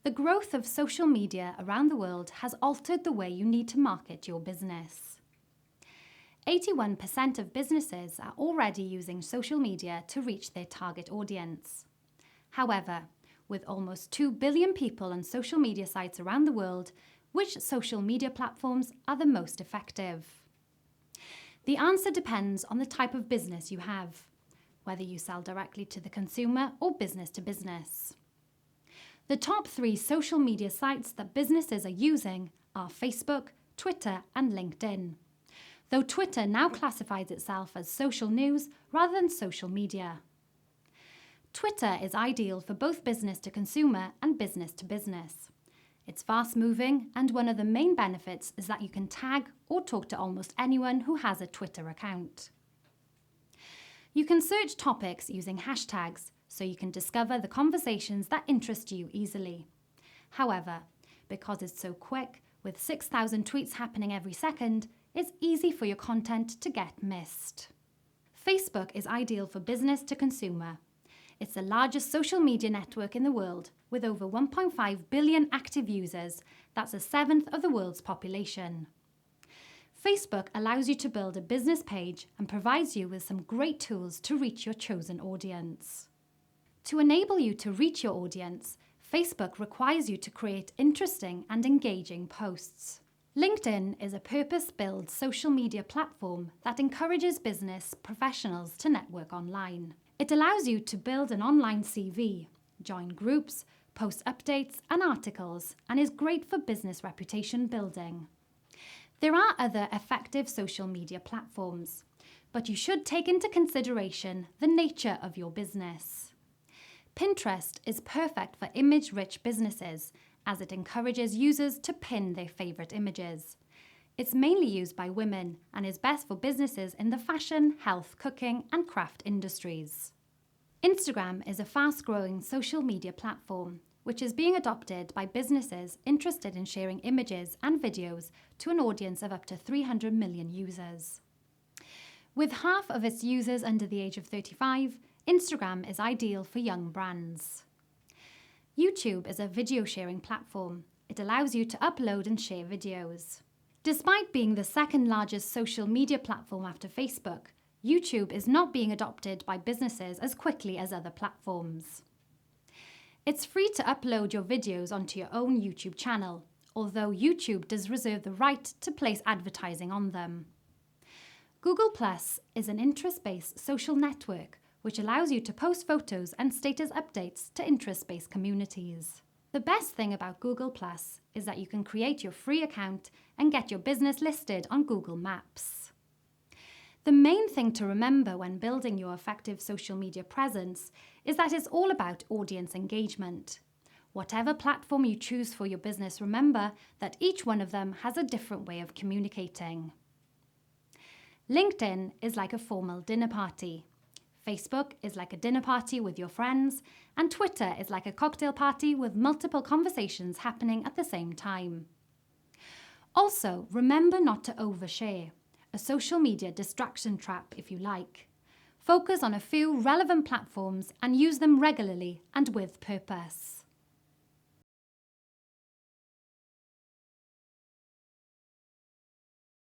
The growth of social media around the world has altered the way you need to market your business. 81% of businesses are already using social media to reach their target audience. However, with almost 2 billion people on social media sites around the world, which social media platforms are the most effective? The answer depends on the type of business you have, whether you sell directly to the consumer or business to business. The top 3 social media sites that businesses are using are Facebook, Twitter, and LinkedIn, though Twitter now classifies itself as social news rather than social media. Twitter is ideal for both business to consumer and business to business. It's fast-moving, and one of the main benefits is that you can tag or talk to almost anyone who has a Twitter account. You can search topics using hashtags, so you can discover the conversations that interest you easily. However, because it's so quick, with 6,000 tweets happening every second, it's easy for your content to get missed. Facebook is ideal for business to consumer. It's the largest social media network in the world, with over 1.5 billion active users. That's a seventh of the world's population. Facebook allows you to build a business page and provides you with some great tools to reach your chosen audience. To enable you to reach your audience, Facebook requires you to create interesting and engaging posts. LinkedIn is a purpose-built social media platform that encourages business professionals to network online. It allows you to build an online CV, join groups, post updates and articles, and is great for business reputation building. There are other effective social media platforms, but you should take into consideration the nature of your business. Pinterest is perfect for image-rich businesses, as it encourages users to pin their favourite images. It's mainly used by women and is best for businesses in the fashion, health, cooking and craft industries. Instagram is a fast-growing social media platform, which is being adopted by businesses interested in sharing images and videos to an audience of up to 300 million users. With half of its users under the age of 35, Instagram is ideal for young brands. YouTube is a video sharing platform. It allows you to upload and share videos. Despite being the second largest social media platform after Facebook, YouTube is not being adopted by businesses as quickly as other platforms. It's free to upload your videos onto your own YouTube channel, although YouTube does reserve the right to place advertising on them. Google Plus is an interest-based social network which allows you to post photos and status updates to interest-based communities. The best thing about Google Plus is that you can create your free account and get your business listed on Google Maps. The main thing to remember when building your effective social media presence is that it's all about audience engagement. Whatever platform you choose for your business, remember that each one of them has a different way of communicating. LinkedIn is like a formal dinner party. Facebook is like a dinner party with your friends, and Twitter is like a cocktail party with multiple conversations happening at the same time. Also, remember not to overshare. A social media distraction trap, if you like. Focus on a few relevant platforms and use them regularly and with purpose.